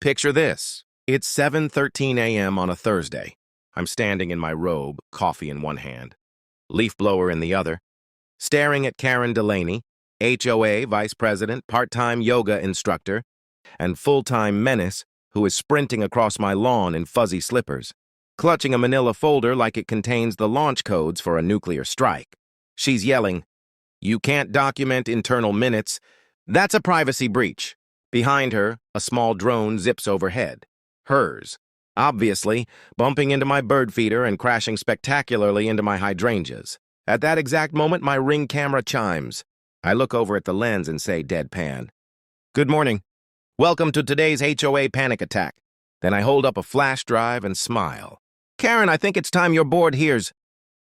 Picture this. It's 7:13 a.m. on a Thursday. I'm standing in my robe, coffee in one hand, leaf blower in the other, staring at Karen Delaney, HOA vice president, part-time yoga instructor, and full-time menace who is sprinting across my lawn in fuzzy slippers, clutching a manila folder like it contains the launch codes for a nuclear strike. She's yelling, "You can't document internal minutes. That's a privacy breach." Behind her, a small drone zips overhead. Hers. Obviously, bumping into my bird feeder and crashing spectacularly into my hydrangeas. At that exact moment, my Ring camera chimes. I look over at the lens and say deadpan, "Good morning. Welcome to today's HOA panic attack." Then I hold up a flash drive and smile. "Karen, I think it's time your board hears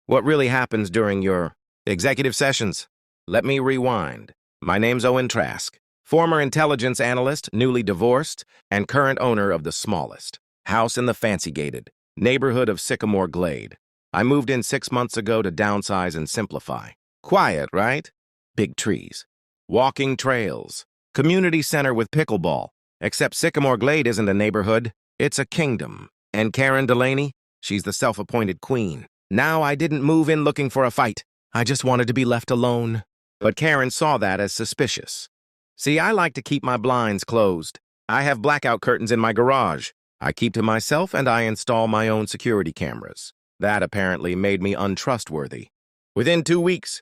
what really happens during your executive sessions." Let me rewind. My name's Owen Trask, former intelligence analyst, newly divorced, and current owner of the smallest house in the fancy-gated neighborhood of Sycamore Glade. I moved in 6 months ago to downsize and simplify. Quiet, right? Big trees, walking trails, community center with pickleball. Except Sycamore Glade isn't a neighborhood, it's a kingdom. And Karen Delaney, she's the self-appointed queen. Now I didn't move in looking for a fight. I just wanted to be left alone. But Karen saw that as suspicious. See, I like to keep my blinds closed. I have blackout curtains in my garage. I keep to myself and I install my own security cameras. That apparently made me untrustworthy. Within 2 weeks,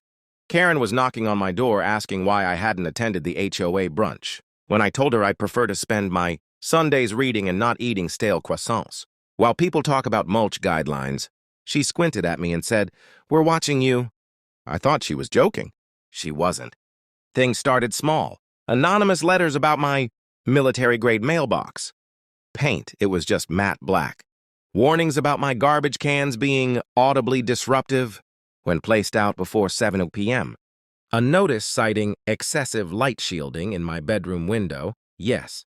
Karen was knocking on my door asking why I hadn't attended the HOA brunch. When I told her I'd prefer to spend my Sundays reading and not eating stale croissants. While people talk about mulch guidelines, she squinted at me and said, "We're watching you." I thought she was joking. She wasn't. Things started small. Anonymous letters about my military-grade mailbox. Paint, it was just matte black. Warnings about my garbage cans being audibly disruptive when placed out before 7 p.m. A notice citing excessive light shielding in my bedroom window. Yes,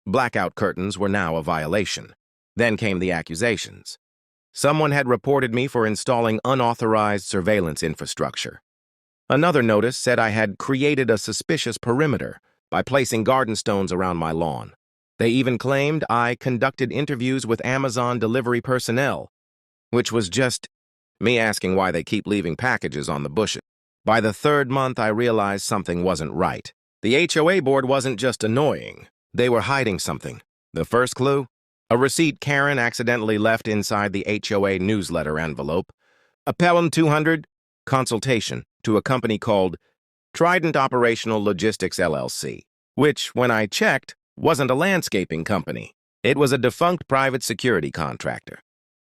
blackout curtains were now a violation. Then came the accusations. Someone had reported me for installing unauthorized surveillance infrastructure. Another notice said I had created a suspicious perimeter by placing garden stones around my lawn. They even claimed I conducted interviews with Amazon delivery personnel, which was just me asking why they keep leaving packages on the bushes. By the 3rd month, I realized something wasn't right. The HOA board wasn't just annoying. They were hiding something. The first clue? A receipt Karen accidentally left inside the HOA newsletter envelope. A Pelham 200 consultation to a company called Trident Operational Logistics LLC, which, when I checked, wasn't a landscaping company. It was a defunct private security contractor.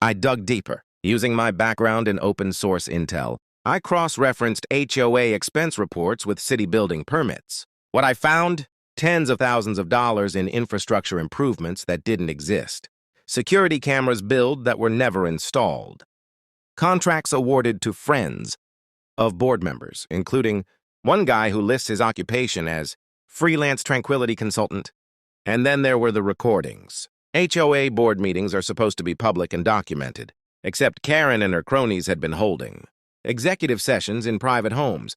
I dug deeper. Using my background in open-source intel, I cross-referenced HOA expense reports with city building permits. What I found? Tens of thousands of dollars in infrastructure improvements that didn't exist. Security cameras billed that were never installed. Contracts awarded to friends of board members, including one guy who lists his occupation as freelance tranquility consultant. And then there were the recordings. HOA board meetings are supposed to be public and documented, except Karen and her cronies had been holding executive sessions in private homes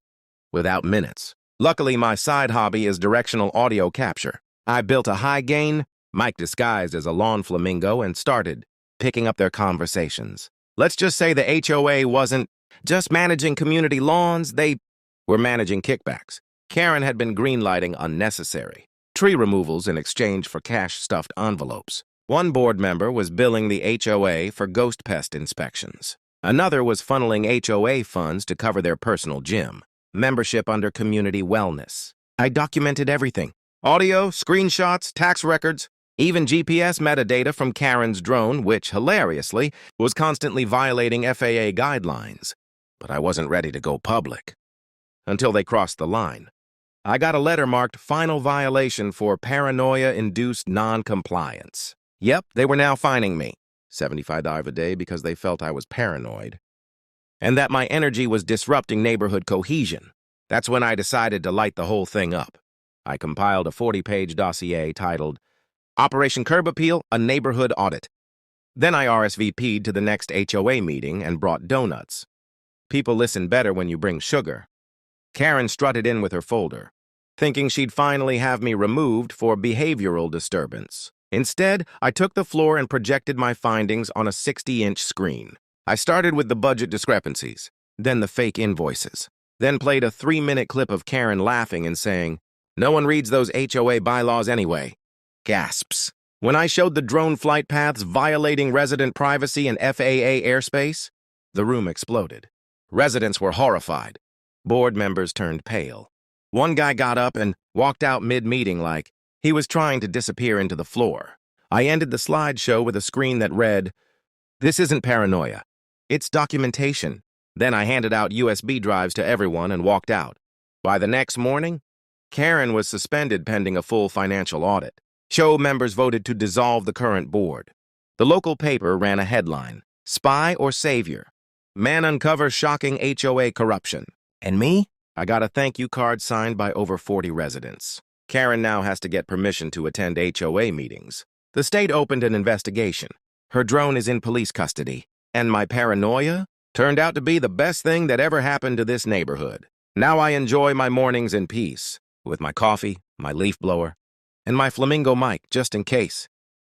without minutes. Luckily, my side hobby is directional audio capture. I built a high-gain mic disguised as a lawn flamingo and started picking up their conversations. Let's just say the HOA wasn't just managing community lawns, they were managing kickbacks. Karen had been greenlighting unnecessary tree removals in exchange for cash-stuffed envelopes. One board member was billing the HOA for ghost pest inspections. Another was funneling HOA funds to cover their personal gym, membership under community wellness. I documented everything. Audio, screenshots, tax records, even GPS metadata from Karen's drone, which, hilariously, was constantly violating FAA guidelines. But I wasn't ready to go public until they crossed the line. I got a letter marked final violation for paranoia-induced non-compliance. Yep, they were now fining me, $75 a day because they felt I was paranoid, and that my energy was disrupting neighborhood cohesion. That's when I decided to light the whole thing up. I compiled a 40-page dossier titled Operation Curb Appeal, a Neighborhood Audit. Then I RSVP'd to the next HOA meeting and brought donuts. People listen better when you bring sugar. Karen strutted in with her folder, thinking she'd finally have me removed for behavioral disturbance. Instead, I took the floor and projected my findings on a 60-inch screen. I started with the budget discrepancies, then the fake invoices, then played a 3-minute clip of Karen laughing and saying, "No one reads those HOA bylaws anyway." Gasps. When I showed the drone flight paths violating resident privacy and FAA airspace, the room exploded. Residents were horrified. Board members turned pale. One guy got up and walked out mid-meeting like he was trying to disappear into the floor. I ended the slideshow with a screen that read, "This isn't paranoia. It's documentation." Then I handed out USB drives to everyone and walked out. By the next morning, Karen was suspended pending a full financial audit. Show members voted to dissolve the current board. The local paper ran a headline, "Spy or Savior? Man uncovers shocking HOA corruption." And me? I got a thank you card signed by over 40 residents. Karen now has to get permission to attend HOA meetings. The state opened an investigation. Her drone is in police custody. And my paranoia turned out to be the best thing that ever happened to this neighborhood. Now I enjoy my mornings in peace, with my coffee, my leaf blower, and my flamingo mic just in case.